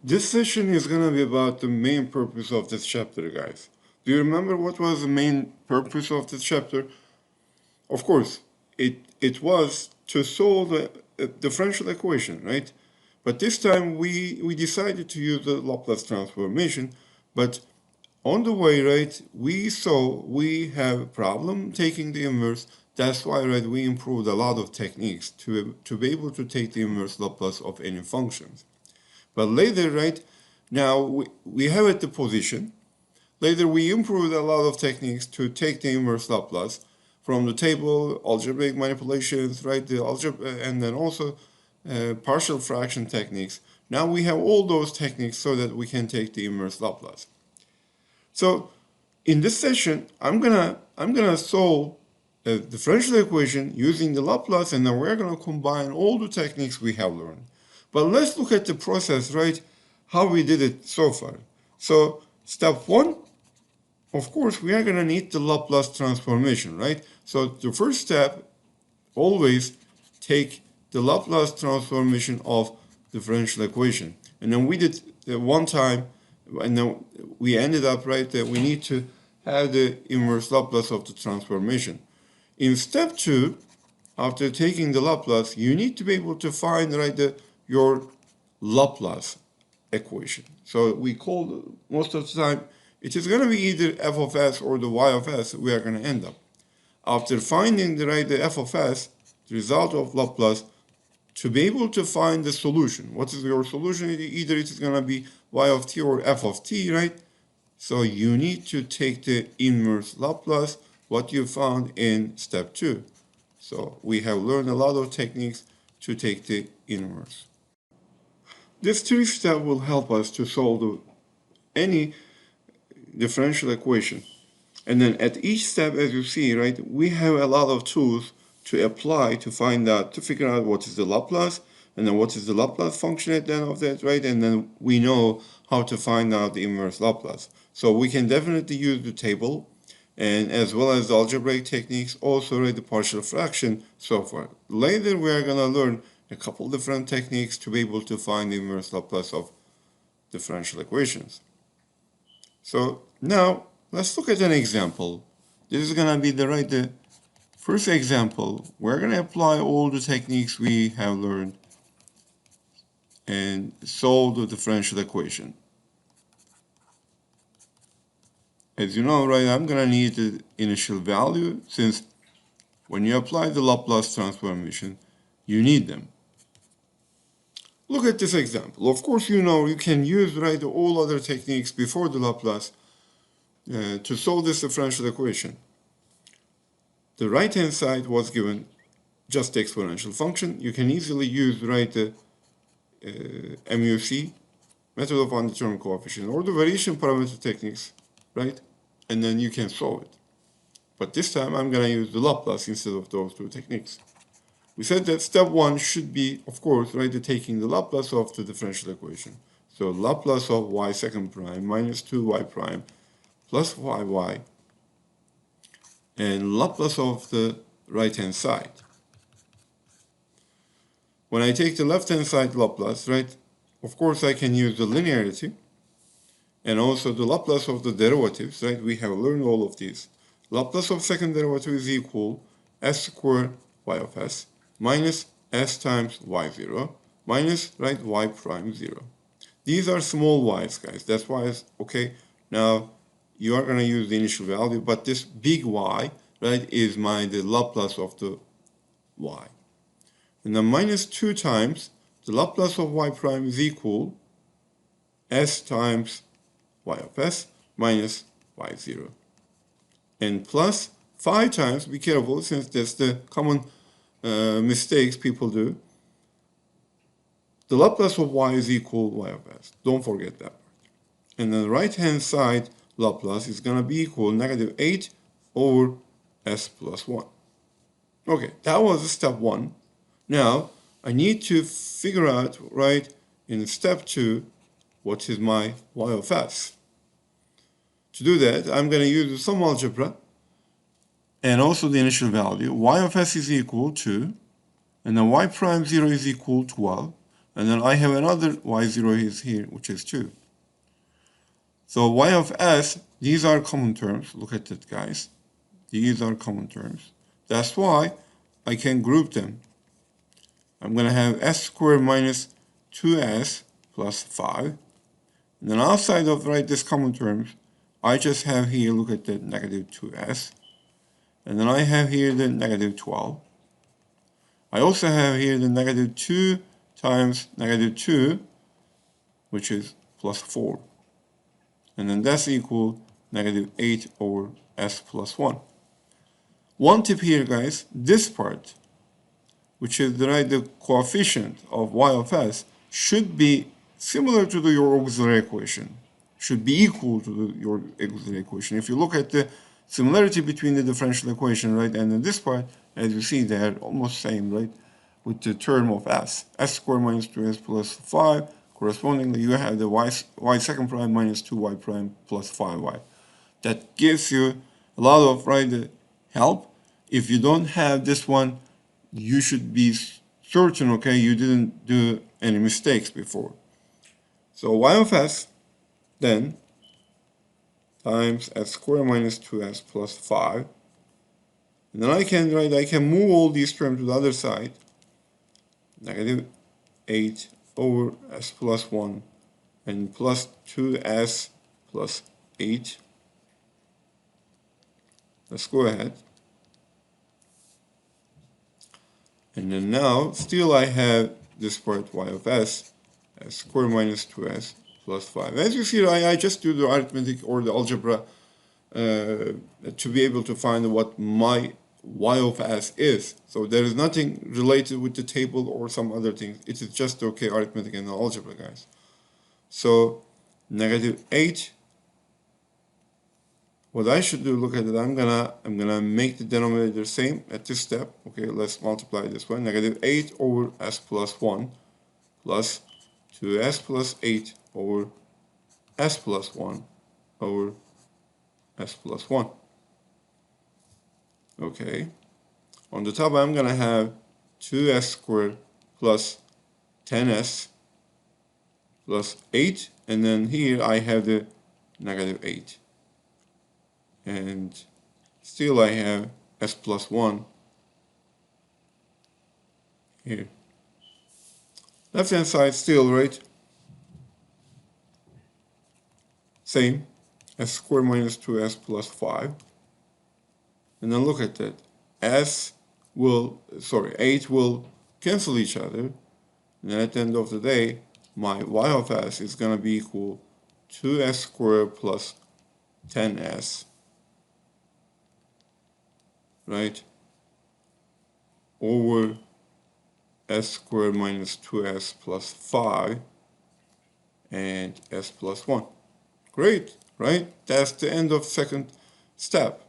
This session is going to be about the main purpose of this chapter, guys. Do you remember what was the main purpose of this chapter? Of course, it was to solve a differential equation, right? But this time we decided to use the Laplace transformation, but on the way, right, we saw we have a problem taking the inverse. That's why, right, we improved a lot of techniques to be able to take the inverse Laplace of any functions. But later, right, now we have at the position. Later, we improved a lot of techniques to take the inverse Laplace from the table, algebraic manipulations, right, the algebra, and then also partial fraction techniques. Now we have all those techniques so that we can take the inverse Laplace. So in this session, I'm gonna solve a differential equation using the Laplace, and then we're gonna combine all the techniques we have learned. But let's look at the process, right? How we did it so far. So step one, of course, we are gonna need the Laplace transformation, right? So the first step, always take the Laplace transformation of differential equation. And then we did one time, and then we ended up, right, that we need to have the inverse Laplace of the transformation. In step two, after taking the Laplace, you need to be able to find, right, your Laplace equation. So we call, most of the time, it is going to be either f of s or the y of s we are going to end up. After finding the f of s, the result of Laplace, to be able to find the solution. What is your solution? Either it is going to be y of t or f of t, right? So you need to take the inverse Laplace, what you found in step two. So we have learned a lot of techniques to take the inverse. This three step will help us to solve any differential equation. And then at each step, as you see, right, we have a lot of tools to apply to find out, to figure out what is the Laplace, and then what is the Laplace function at the end of that, right? And then we know how to find out the inverse Laplace. So we can definitely use the table, and as well as the algebraic techniques, also the partial fraction, so forth. Later, we are going to learn a couple different techniques to be able to find the inverse Laplace of differential equations. So now, let's look at an example. This is going to be the first example. We're going to apply all the techniques we have learned and solve the differential equation. As you know, right, I'm going to need the initial value, since when you apply the Laplace transformation, you need them. Look at this example. Of course, you know you can use all other techniques before the Laplace to solve this differential equation. The right-hand side was given just the exponential function. You can easily use the MUC, method of undetermined coefficient, or the variation parameter techniques, right? And then you can solve it. But this time I'm going to use the Laplace instead of those two techniques. We said that step one should be, of course, taking the Laplace of the differential equation. So Laplace of y second prime minus 2y prime plus yy, and Laplace of the right-hand side. When I take the left-hand side Laplace, right, of course I can use the linearity and also the Laplace of the derivatives, right? We have learned all of these. Laplace of second derivative is equal s squared y of s minus s times y0 minus, y prime 0. These are small y's, guys. That's why it's okay. Now, you are going to use the initial value, but this big y, is the Laplace of the y. And then minus 2 times the Laplace of y prime is equal s times y of s minus y0. And plus 5 times, be careful, since that's the common mistakes people do. The Laplace of y is equal y of s. Don't forget that part. And then the right-hand side Laplace is going to be equal negative 8 over s plus 1. Okay, that was step one. Now, I need to figure out, in step two, what is my y of s. To do that, I'm going to use the sum algebra and also the initial value. Y of s is equal to, and then y prime 0 is equal to 12. And then I have another y0 is here, which is 2. So y of s, these are common terms. Look at it, guys. These are common terms. That's why I can group them. I'm going to have s squared minus 2s plus 5. And then outside of this common terms, I just have here, look at the negative 2s. And then I have here the negative 12. I also have here the negative 2 times negative 2, which is plus 4. And then that's equal negative 8 over s plus 1. One tip here, guys, this part, which is the coefficient of y of s, should be similar to your auxiliary equation, should be equal to your auxiliary equation. If you look at the similarity between the differential equation, right, and then this part, as you see, they are almost same, right, with the term of s squared minus 2s plus 5. Correspondingly, you have the y second prime minus 2y prime plus 5y. That gives you a lot of help. If you don't have this one, you should be certain, okay, you didn't do any mistakes before. So y of s then times s squared minus 2s plus 5. And then I can move all these terms to the other side. Negative 8 over s plus 1 and plus 2s plus 8. Let's go ahead. And then now, still I have this part y of s squared minus 2s plus 5. As you see, I just do the arithmetic or the algebra to be able to find what my y of s is. So there is nothing related with the table or some other things. It is just, okay, arithmetic and algebra, guys. So negative 8. What I should do, look at it, I'm gonna make the denominator same at this step. Okay, let's multiply this one. Negative 8 over s plus 1 plus 2s plus 8 over s plus 1 over s plus 1. Okay. On the top, I'm gonna have 2s squared plus 10s plus 8. And then here I have the negative 8. And still I have s plus 1 here. Left hand side still, right? Same, s squared minus 2s plus 5. And then look at that. 8 will cancel each other. And then at the end of the day, my y of s is going to be equal to s squared plus 10s, right, over s squared minus 2s plus 5 and s plus 1. Great, right? That's the end of second step.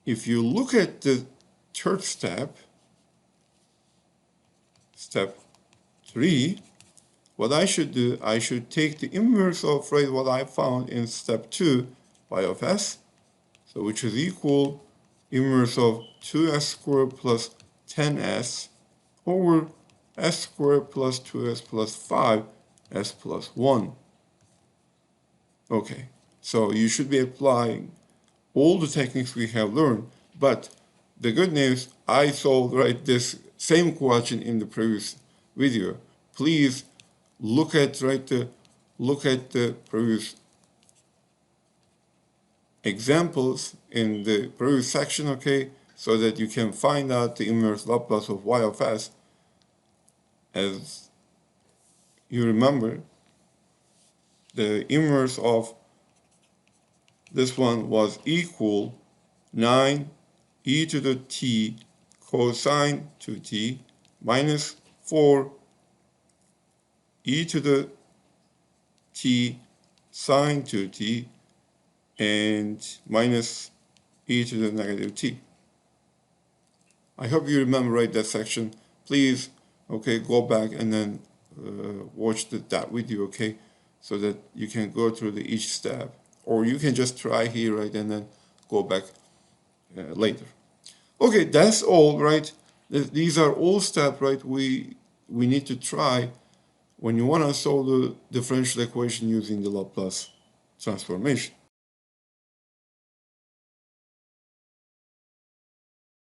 If you look at the third step, step 3, what I should do, I should take the inverse of what I found in step 2, y of s, so which is equal inverse of 2s squared plus 10s over s squared plus 2s plus 5 s plus 1. Okay, so you should be applying all the techniques we have learned, but the good news, I solved this same question in the previous video. Please look at the previous examples in the previous section, okay, so that you can find out the inverse Laplace of y of s. As you remember, the inverse of this one was equal 9 e to the t cosine 2t minus 4 e to the t sine 2t and minus e to the negative t. I hope you remember that section. Please, okay, go back and then watch that video, okay, so that you can go through each step, or you can just try here, and then go back later. Okay, that's all, right? These are all steps, we we need to try when you want to solve the differential equation using the Laplace transformation.